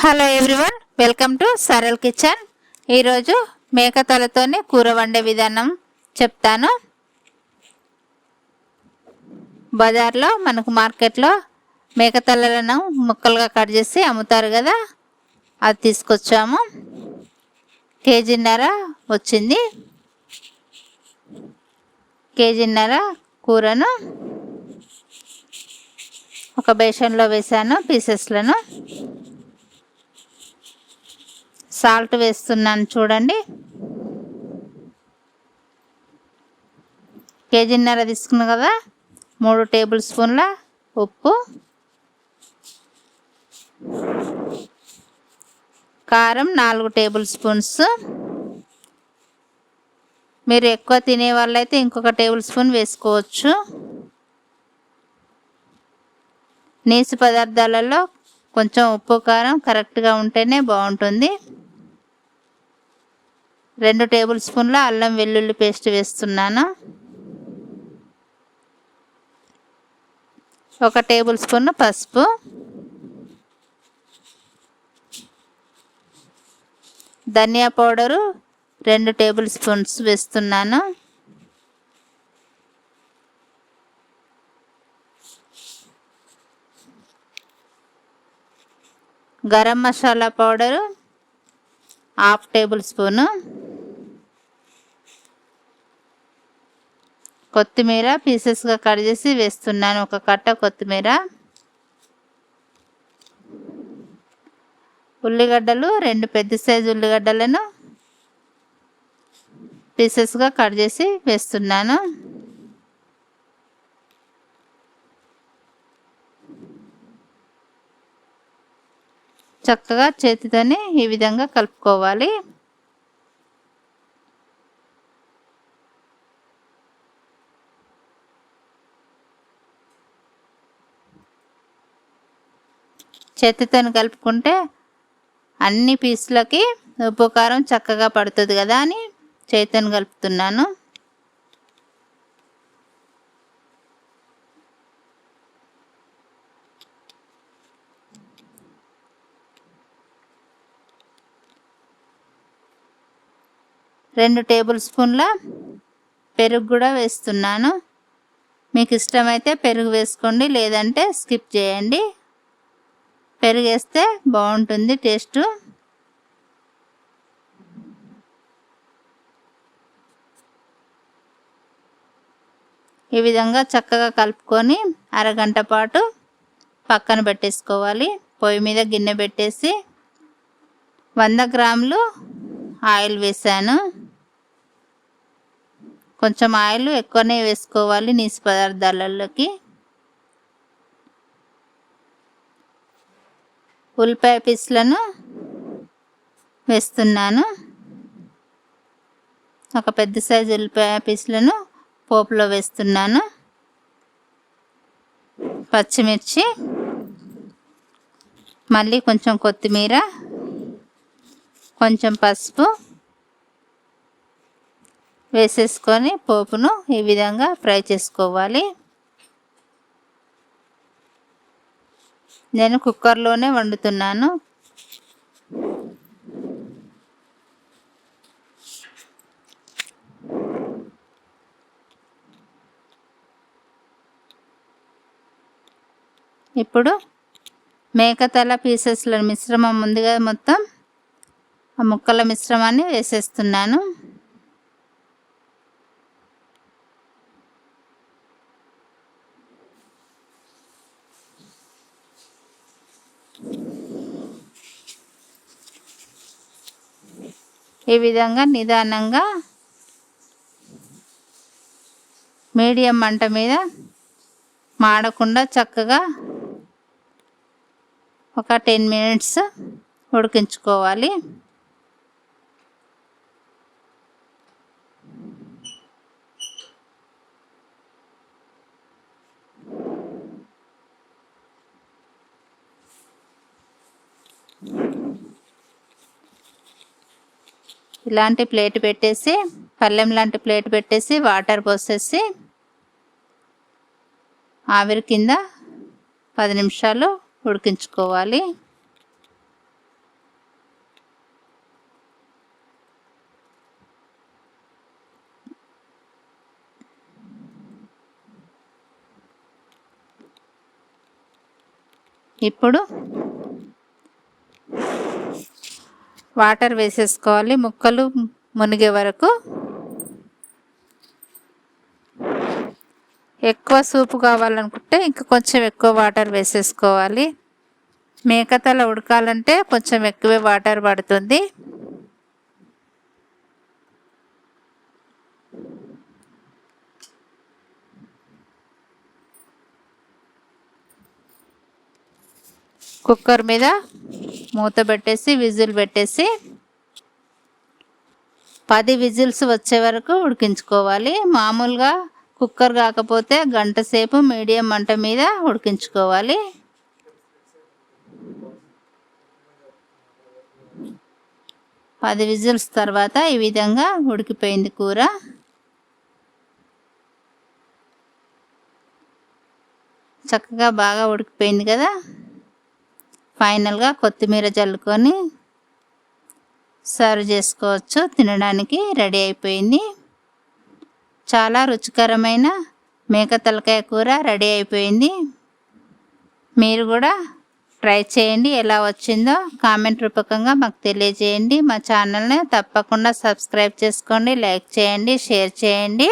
Hello everyone, welcome to Saral kitchen. ఈరోజు మేకతలతోనే కూర వండే విధానం చెప్తాను. బజార్లో మనకు మార్కెట్లో మేకతలను ముక్కలుగా కట్ చేసి అమ్ముతారు కదా, అది తీసుకొచ్చాము. కేజీన్నర వచ్చింది. కేజీన్నర కూరను ఒక బేషన్లో వేసాను. పీసెస్లను సాల్ట్ వేస్తున్నాను చూడండి. కేజీన్నర తీసుకున్నాను కదా, 3 టేబుల్ స్పూన్ల ఉప్పు, కారం 4 టేబుల్ స్పూన్స్. మీరు ఎక్కువ తినే వాళ్ళైతే ఇంకొక టేబుల్ స్పూన్ వేసుకోవచ్చు. నీసు పదార్థాలలో కొంచెం ఉప్పు కారం కరెక్ట్గా ఉంటేనే బాగుంటుంది. 2 టేబుల్ స్పూన్ల అల్లం వెల్లుల్లి పేస్ట్ వేస్తున్నాను. 1 టేబుల్ స్పూన్ పసుపు, ధనియా పౌడరు 2 టేబుల్ స్పూన్స్ వేస్తున్నాను. Garam masala powder 1/2 table spoon. కొత్తిమీర పీసెస్గా కట్ చేసి వేస్తున్నాను, 1 కట్ట కొత్తిమీర. ఉల్లిగడ్డలు 2 పెద్ద సైజు ఉల్లిగడ్డలను పీసెస్గా కట్ చేసి వేస్తున్నాను. చక్కగా చేతితోనే ఈ విధంగా కలుపుకోవాలి. చేతితో కలుపుకుంటే అన్ని పీసులకి ఉప్పు కారం చక్కగా పడుతుంది కదా అని చేతితో కలుపుతున్నాను. రెండు టేబుల్ స్పూన్ల పెరుగు కూడా వేస్తున్నాను. మీకు ఇష్టమైతే పెరుగు వేసుకోండి, లేదంటే స్కిప్ చేయండి. పెరుగు వేస్తే బాగుంటుంది టేస్ట్. ఈ విధంగా చక్కగా కలుపుకొని అరగంట పాటు పక్కన పెట్టేసుకోవాలి. పొయ్యి మీద గిన్నె పెట్టేసి 100 గ్రాములు ఆయిల్ వేసాను. కొంచెం ఆయిల్ ఎక్కువనే వేసుకోవాలి నీసు పదార్థాలలోకి. ఉల్లిపాయ పీసులను వేస్తున్నాను. 1 పెద్ద సైజు ఉల్లిపాయ పీసులను పోపులో వేస్తున్నాను. పచ్చిమిర్చి, మళ్ళీ కొంచెం కొత్తిమీర, కొంచెం పసుపు వేసేసుకొని పోపును ఈ విధంగా ఫ్రై చేసుకోవాలి. నేను కుక్కర్లోనే వండుతున్నాను. ఇప్పుడు మేకతల పీసెస్ల మిశ్రమం ముందుగా మొత్తం ఆ ముక్కల మిశ్రమాన్ని వేసేస్తున్నాను. ఈ విధంగా నిదానంగా మీడియం మంట మీద మాడకుండా చక్కగా ఒక 10 మినిట్స్ ఉడికించుకోవాలి. ఇలాంటి ప్లేట్ పెట్టేసి, పళ్ళెం లాంటి ప్లేట్ పెట్టేసి వాటర్ పోసేసి ఆవిరి కింద 10 నిమిషాలు ఉడికించుకోవాలి. ఇప్పుడు వాటర్ వేసేసుకోవాలి ముక్కలు మునిగే వరకు. ఎక్కువ సూపు కావాలనుకుంటే ఇంకా కొంచెం ఎక్కువ వాటర్ వేసేసుకోవాలి. మేకతల ఉడకాలంటే కొంచెం ఎక్కువే వాటర్ పడుతుంది. కుక్కర్ మీద మూత పెట్టేసి విజిల్ పెట్టేసి 10 విజిల్స్ వచ్చే వరకు ఉడికించుకోవాలి. మామూలుగా కుక్కర్ కాకపోతే గంట సేపు మీడియం మంట మీద ఉడికించుకోవాలి. పది విజిల్స్ తర్వాత ఈ విధంగా ఉడికిపోయింది కూర. చక్కగా బాగా ఉడికిపోయింది కదా. ఫైనల్గా కొత్తిమీర చల్లుకొని సర్వ్ చేసుకోవచ్చు. తినడానికి రెడీ అయిపోయింది. చాలా రుచికరమైన మేక తలకాయ కూర రెడీ అయిపోయింది. మీరు కూడా ట్రై చేయండి. ఎలా వచ్చిందో కామెంట్ రూపకంగా మాకు తెలియజేయండి. మా ఛానల్ని తప్పకుండా సబ్స్క్రైబ్ చేసుకోండి, లైక్ చేయండి, షేర్ చేయండి.